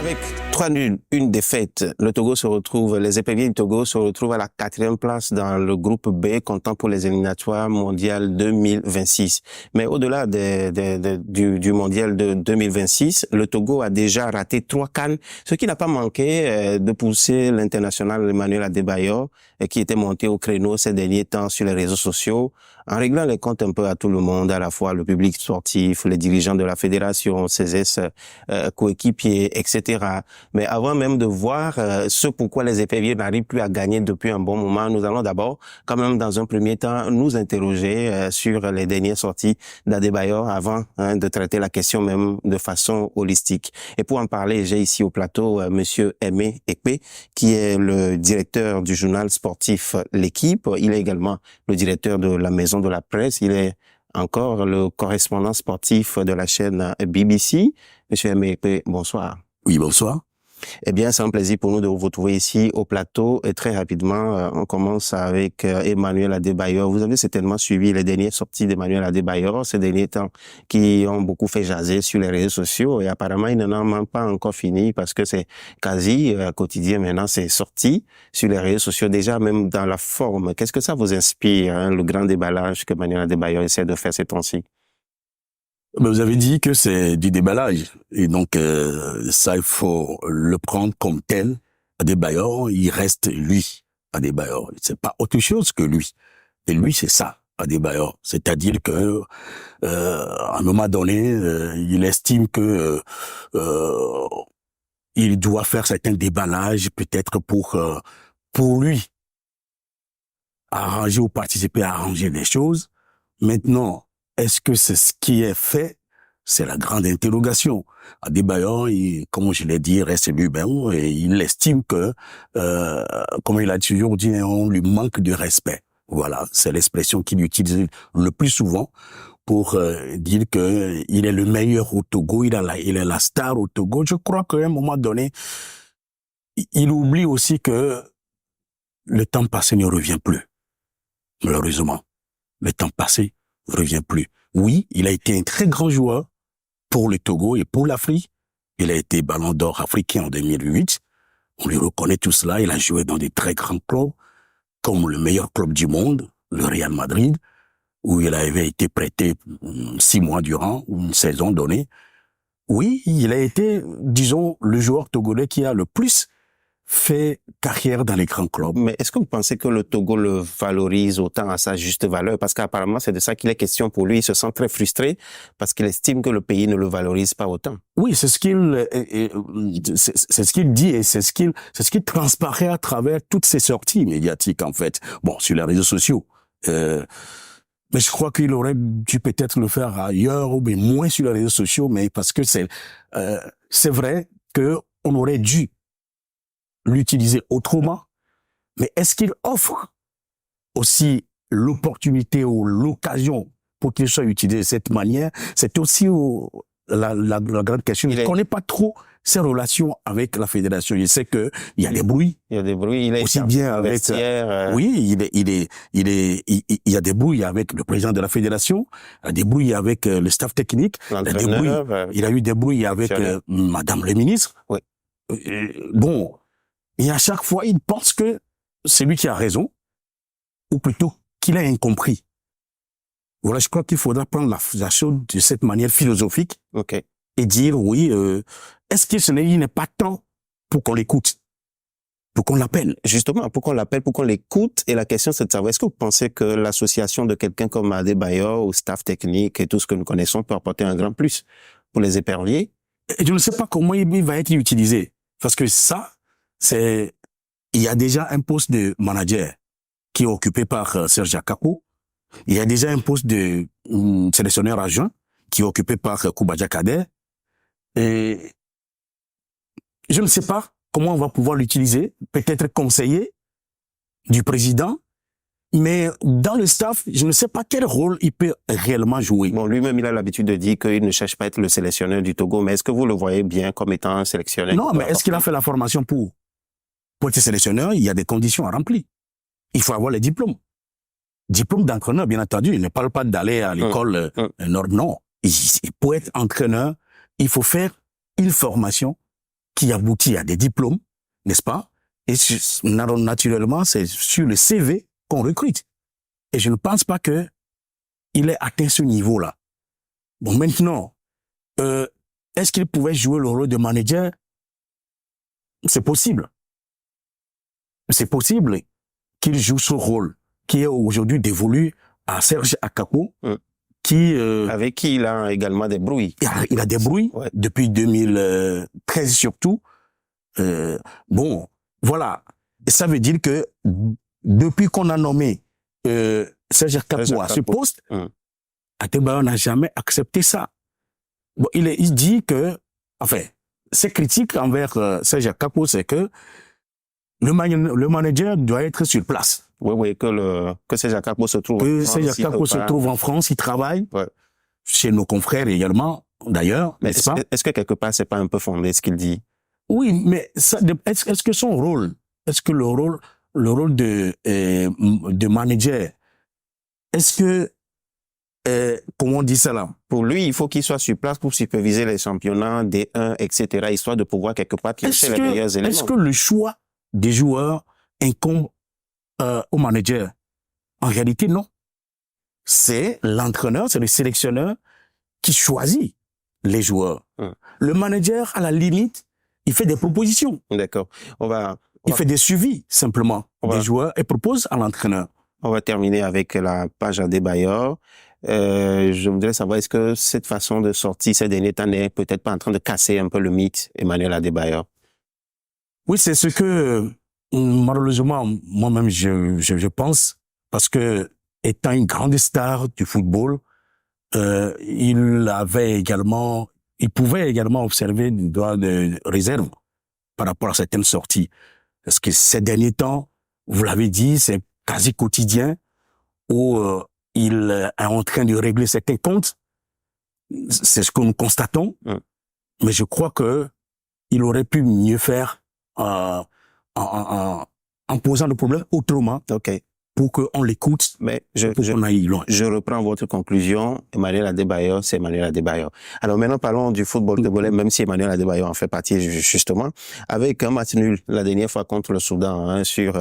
Avec 3 nuls, une défaite, les éperviers du Togo se retrouvent à la 4e place dans le groupe B, comptant pour les éliminatoires mondiales 2026. Mais au-delà du mondial de 2026, le Togo a déjà raté 3 CAN, ce qui n'a pas manqué de pousser l'international Emmanuel Adebayor, qui était monté au créneau ces derniers temps sur les réseaux sociaux, en réglant les comptes un peu à tout le monde, à la fois le public sportif, les dirigeants de la fédération, ses coéquipiers, etc. Mais avant même de voir ce pourquoi les éperviers n'arrivent plus à gagner depuis un bon moment, nous allons d'abord, quand même dans un premier temps, nous interroger sur les dernières sorties d'Adebayor avant de traiter la question même de façon holistique. Et pour en parler, j'ai ici au plateau Monsieur Aimé Ekpe, qui est le directeur du journal sportif L'Équipe. Il est également le directeur de la Maison de la Presse. Il est encore le correspondant sportif de la chaîne BBC. Monsieur Aimé Ekpe, bonsoir. Oui, bonsoir. Eh bien, c'est un plaisir pour nous de vous retrouver ici au plateau. Et très rapidement, on commence avec Emmanuel Adebayor. Vous avez certainement suivi les dernières sorties d'Emmanuel Adebayor ces derniers temps qui ont beaucoup fait jaser sur les réseaux sociaux. Et apparemment, il n'en a même pas encore fini parce que c'est quasi quotidien maintenant, c'est sorti sur les réseaux sociaux, déjà même dans la forme. Qu'est-ce que ça vous inspire, le grand déballage que Emmanuel Adebayor essaie de faire ces temps-ci? Vous avez dit que c'est du déballage. Et donc, ça, il faut le prendre comme tel. Adebayor, il reste lui, Adebayor. C'est pas autre chose que lui. Et lui, c'est ça, Adebayor. C'est-à-dire que, à un moment donné, il estime que il doit faire certains déballages, peut-être pour lui, arranger ou participer à arranger les choses. Maintenant, est-ce que c'est ce qui est fait? C'est la grande interrogation. Adebayor, comme je l'ai dit, reste lui-même et il estime que, comme il a toujours dit, on lui manque de respect. Voilà, c'est l'expression qu'il utilise le plus souvent pour dire que il est le meilleur au Togo, il est la star au Togo. Je crois qu'à un moment donné, il oublie aussi que le temps passé ne revient plus. Malheureusement, le temps passé ne revient plus. Oui, il a été un très grand joueur pour le Togo et pour l'Afrique. Il a été Ballon d'Or africain en 2008. On lui reconnaît tout cela. Il a joué dans des très grands clubs, comme le meilleur club du monde, le Real Madrid, où il avait été prêté 6 mois durant une saison donnée. Oui, il a été, disons, le joueur togolais qui a le plus fait carrière dans les grands clubs. Mais est-ce que vous pensez que le Togo le valorise autant à sa juste valeur? Parce qu'apparemment, c'est de ça qu'il est question pour lui. Il se sent très frustré parce qu'il estime que le pays ne le valorise pas autant. Oui, c'est ce qu'il dit et c'est ce qui transparaît à travers toutes ces sorties médiatiques, en fait. Bon, sur les réseaux sociaux. Mais je crois qu'il aurait dû peut-être le faire ailleurs ou bien moins sur les réseaux sociaux, mais parce que c'est vrai que on aurait dû l'utiliser autrement, mais est-ce qu'il offre aussi l'opportunité ou l'occasion pour qu'il soit utilisé de cette manière? C'est aussi la grande question. Il ne connaît pas trop ses relations avec la fédération. Il sait que il y a des bruits. Il y a des bruits. Il est aussi bien avec. Oui, il y a des bruits avec le président de la fédération. Il y a des bruits avec le staff technique. Il a eu des bruits avec Madame le ministre. Oui. Bon. Et à chaque fois, il pense que c'est lui qui a raison, ou plutôt qu'il a incompris. Voilà, je crois qu'il faudra prendre la chose de cette manière philosophique et dire, oui, est-ce qu'il n'est pas temps pour qu'on l'écoute, pour qu'on l'appelle? Justement, pour qu'on l'appelle, pour qu'on l'écoute. Et la question, c'est de savoir, est-ce que vous pensez que l'association de quelqu'un comme Adebayor au staff technique et tout ce que nous connaissons peut apporter un grand plus pour les éperviers? Je ne sais pas comment il va être utilisé. Parce que ça, il y a déjà un poste de manager qui est occupé par Serge Akapo. Il y a déjà un poste de sélectionneur adjoint qui est occupé par Koubadia Kader. Et je ne sais pas comment on va pouvoir l'utiliser. Peut-être conseiller du président. Mais dans le staff, je ne sais pas quel rôle il peut réellement jouer. Bon, lui-même, il a l'habitude de dire qu'il ne cherche pas à être le sélectionneur du Togo, mais est-ce que vous le voyez bien comme étant un sélectionneur? Non, mais est-ce qu'il a fait la formation pour être sélectionneur? Il y a des conditions à remplir. Il faut avoir les diplômes. Diplôme d'entraîneur, bien entendu. Il ne parle pas d'aller à l'école non. Pour être entraîneur, il faut faire une formation qui aboutit à des diplômes, n'est-ce pas? Et naturellement, c'est sur le CV qu'on recrute. Et je ne pense pas que il ait atteint ce niveau-là. Bon, maintenant, est-ce qu'il pouvait jouer le rôle de manager? C'est possible. C'est possible qu'il joue ce rôle qui est aujourd'hui dévolu à Serge Akako, qui avec qui il a également des brouilles. Il a des brouilles depuis 2013 surtout. Bon, voilà. Et ça veut dire que depuis qu'on a nommé Serge Akako à ce poste, Atebayo n'a jamais accepté ça. Bon, il dit que, enfin, ses critiques envers Serge Akako, c'est que le manager doit être sur place. Oui, que Serge Akako se trouve en France. Que Serge Akako se trouve en France, il travaille. Chez nos confrères également, d'ailleurs. Mais est-ce que quelque part, c'est pas un peu fondé ce qu'il dit? Oui, mais est-ce que son rôle, est-ce que le rôle de manager, est-ce que, comment on dit ça là? Pour lui, il faut qu'il soit sur place pour superviser les championnats D1, etc., histoire de pouvoir quelque part piocher les meilleurs éléments. Est-ce que le choix des joueurs incombe au manager? En réalité, non. C'est l'entraîneur, c'est le sélectionneur qui choisit les joueurs. Le manager, à la limite, il fait des propositions. D'accord. Il fait des suivis, simplement, des joueurs et propose à l'entraîneur. On va terminer avec la page Adebayor. Je voudrais savoir, est-ce que cette façon de sortir ces derniers temps n'est peut-être pas en train de casser un peu le mythe Emmanuel Adebayor? Oui, c'est ce que, malheureusement, moi-même, je pense, parce que, étant une grande star du football, il pouvait également observer des droits de réserve par rapport à certaines sorties. Parce que ces derniers temps, vous l'avez dit, c'est quasi quotidien où il est en train de régler certains comptes. C'est ce que nous constatons. Mais je crois que il aurait pu mieux faire en posant le problème autrement. Pour qu'on l'écoute, mais qu'on aille loin. Je reprends votre conclusion. Emmanuel Adebayor, c'est Emmanuel Adebayor. Alors maintenant, parlons du football togolais, même si Emmanuel Adebayor en fait partie justement, avec un match nul la dernière fois contre le Soudan sur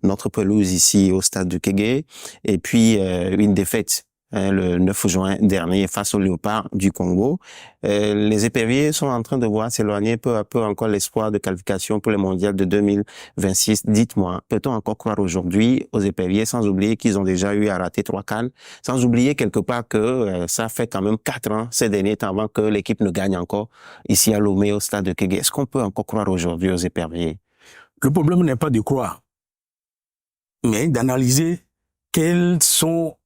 notre pelouse ici au stade du Kégué, et puis une défaite le 9 juin dernier face aux Léopards du Congo. Les éperviers sont en train de voir s'éloigner peu à peu encore l'espoir de qualification pour les mondiales de 2026. Dites-moi, peut-on encore croire aujourd'hui aux éperviers, sans oublier qu'ils ont déjà eu à rater 3 CAN, sans oublier quelque part que ça fait quand même 4 ans ces derniers temps avant que l'équipe ne gagne encore ici à Lomé au stade de Kégué. Est-ce qu'on peut encore croire aujourd'hui aux éperviers? Le problème n'est pas de croire, mais d'analyser quelles sont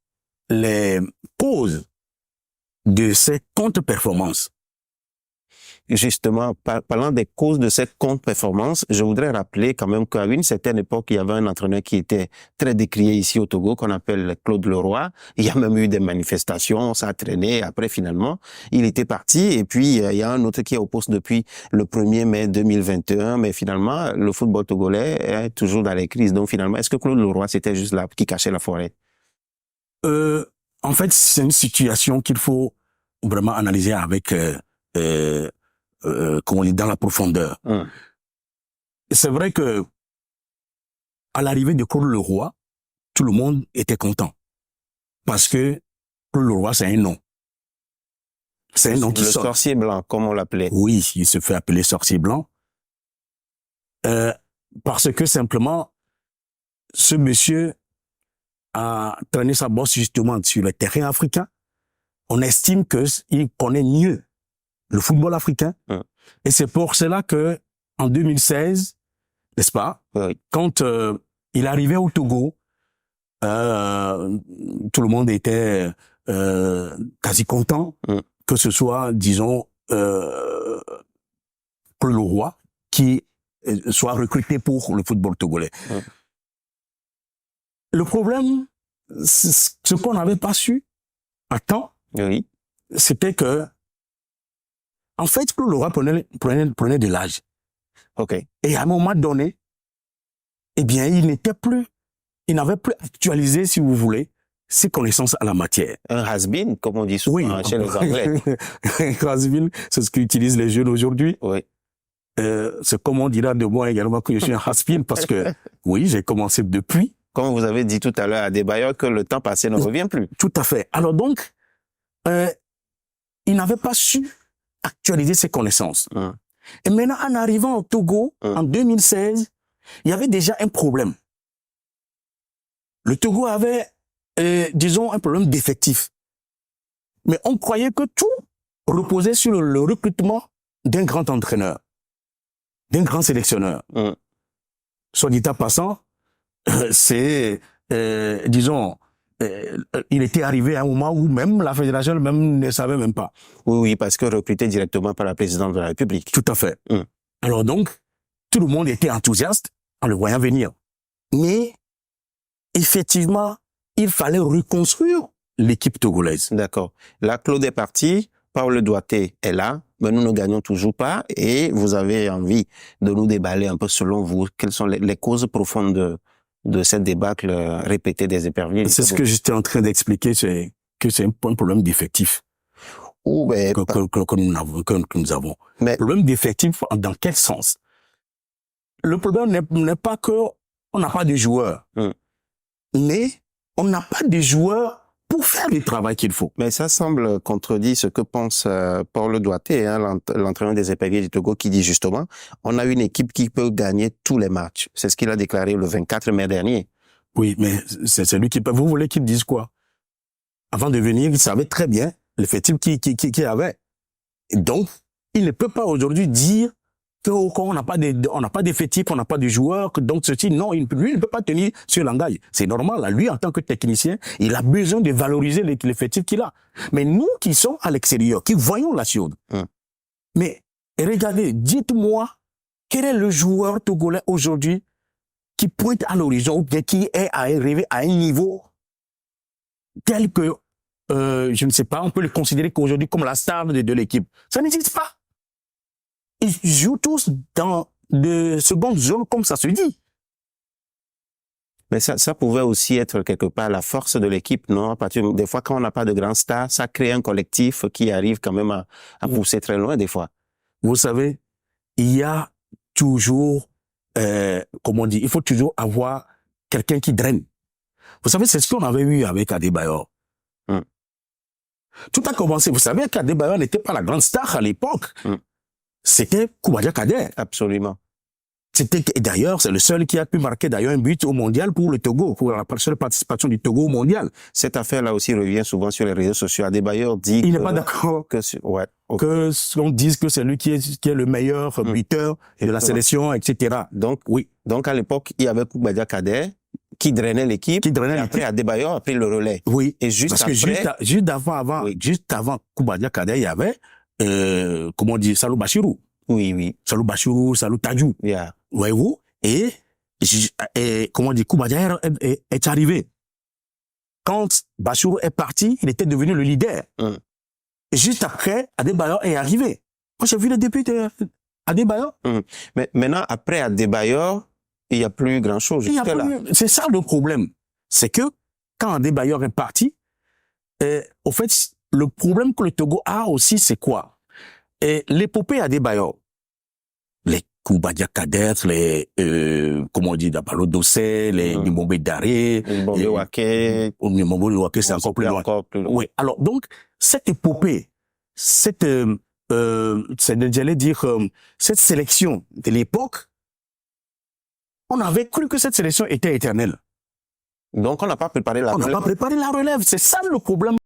les causes de ces contre-performances. Justement, parlant des causes de cette contre-performance, je voudrais rappeler quand même qu'à une certaine époque, il y avait un entraîneur qui était très décrié ici au Togo, qu'on appelle Claude Leroy. Il y a même eu des manifestations, ça a traîné. Après, finalement, il était parti. Et puis, il y a un autre qui est au poste depuis le 1er mai 2021. Mais finalement, le football togolais est toujours dans les crises. Donc, finalement, est-ce que Claude Leroy, c'était juste là qui cachait la forêt? En fait, c'est une situation qu'il faut vraiment analyser avec, comment on dit, dans la profondeur. C'est vrai que, à l'arrivée de Claude Leroy, tout le monde était content. Parce que Claude Leroy, c'est un nom. C'est un nom qui sort. Le sorcier blanc, comme on l'appelait. Oui, il se fait appeler sorcier blanc. Parce que simplement, ce monsieur a traîné sa bosse justement sur le terrain africain. On estime qu'il connaît mieux le football africain. Et c'est pour cela que, en 2016, n'est-ce pas, quand il arrivait au Togo, tout le monde était quasi content que ce soit, disons, Claude Leroy qui soit recruté pour le football togolais. Le problème, ce qu'on n'avait pas su à temps, c'était que, en fait, Claude Leroy prenait de l'âge. Et à un moment donné, eh bien, il n'avait plus actualisé, si vous voulez, ses connaissances à la matière. Un has-been, comme on dit souvent chez les Anglais. Un has-been, c'est ce qu'utilisent les jeunes aujourd'hui. c'est comme on dira de moi également que je suis un has-been parce que, oui, j'ai commencé depuis. Comme vous avez dit tout à l'heure à Adebayor que le temps passé ne revient plus. Tout à fait. Alors donc, il n'avait pas su actualiser ses connaissances. Et maintenant, en arrivant au Togo, en 2016, il y avait déjà un problème. Le Togo avait, disons, un problème d'effectif. Mais on croyait que tout reposait sur le recrutement d'un grand entraîneur, d'un grand sélectionneur. Soit dit en passant, c'est, disons, il était arrivé à un moment où même la fédération même ne savait même pas. Oui, parce que recruté directement par la présidente de la République. Tout à fait. Alors donc, tout le monde était enthousiaste en le voyant venir. Mais, effectivement, il fallait reconstruire l'équipe togolaise. D'accord. Là, Claude est parti, Paul Douaté est là, mais nous ne gagnons toujours pas et vous avez envie de nous déballer un peu selon vous. Quelles sont les causes profondes de cette débâcle répétée des éperviers? C'est ce que j'étais en train d'expliquer, c'est que c'est un problème d'effectif que nous avons. Mais problème d'effectif, dans quel sens? Le problème n'est pas que on n'a pas de joueurs, mais on n'a pas de joueurs pour faire le travail qu'il faut. Mais ça semble contredire ce que pense Paul Douaté, l'entraîneur des éperviers du Togo, qui dit justement, on a une équipe qui peut gagner tous les matchs. C'est ce qu'il a déclaré le 24 mai dernier. Oui, mais c'est lui qui peut. Vous voulez qu'il dise quoi? Avant de venir, il savait très bien l'effectif qu'il avait. Et donc, il ne peut pas aujourd'hui dire qu'on n'a pas d'effectif, on n'a pas de joueurs, donc ceci, non, lui, il ne peut pas tenir sur l'engagement. C'est normal, là, lui, en tant que technicien, il a besoin de valoriser l'effectif qu'il a. Mais nous qui sommes à l'extérieur, qui voyons la chose, mais regardez, dites-moi, quel est le joueur togolais aujourd'hui qui pointe à l'horizon ou bien qui est arrivé à un niveau tel que, je ne sais pas, on peut le considérer qu'aujourd'hui comme la star de l'équipe. Ça n'existe pas. Ils jouent tous dans de secondes zones comme ça se dit. Mais ça pouvait aussi être quelque part la force de l'équipe, non? Parce que des fois, quand on n'a pas de grands stars, ça crée un collectif qui arrive quand même à pousser très loin des fois. Vous savez, il y a toujours, comment on dit, il faut toujours avoir quelqu'un qui draine. Vous savez, c'est ce qu'on avait eu avec Adebayor. Tout a commencé, vous savez qu'Adebayor n'était pas la grande star à l'époque. C'était Koubadia Kader. Absolument. Et d'ailleurs, c'est le seul qui a pu marquer d'ailleurs un but au mondial pour le Togo, pour la seule participation du Togo au mondial. Cette affaire-là aussi revient souvent sur les réseaux sociaux. Adebayor dit il n'est pas d'accord que on dise que c'est lui qui est le meilleur buteur de la sélection, etc. Donc, oui. Donc, à l'époque, il y avait Koubadia Kader qui drainait l'équipe. Et après, Adebayor a pris le relais. Oui. Et juste parce après. Que juste avant Koubadia Kader, il y avait, comment on dit, Salou Bachirou. Oui. Salou Bachirou, Salou Tadjou. Yeah. Voyez-vous? Et comment on dit, Koubadia est arrivé. Quand Bachirou est parti, il était devenu le leader. Et juste après, Adebayor est arrivé. Moi, j'ai vu le début d'Adebayor. Mais maintenant, après Adebayor, il n'y a plus grand-chose. C'est ça le problème. C'est que quand Adebayor est parti, au fait, le problème que le Togo a aussi, c'est quoi? L'épopée Adebayor, les Koubadia Kader, les, comment on dit, Dabalo Dossé, les Nimombe Daré, les Nimombe Wake, c'est encore plus loin. Oui. Alors, donc, cette épopée, j'allais dire, cette sélection de l'époque, on avait cru que cette sélection était éternelle. Donc, on n'a pas préparé la relève. On n'a pas préparé la relève. C'est ça le problème.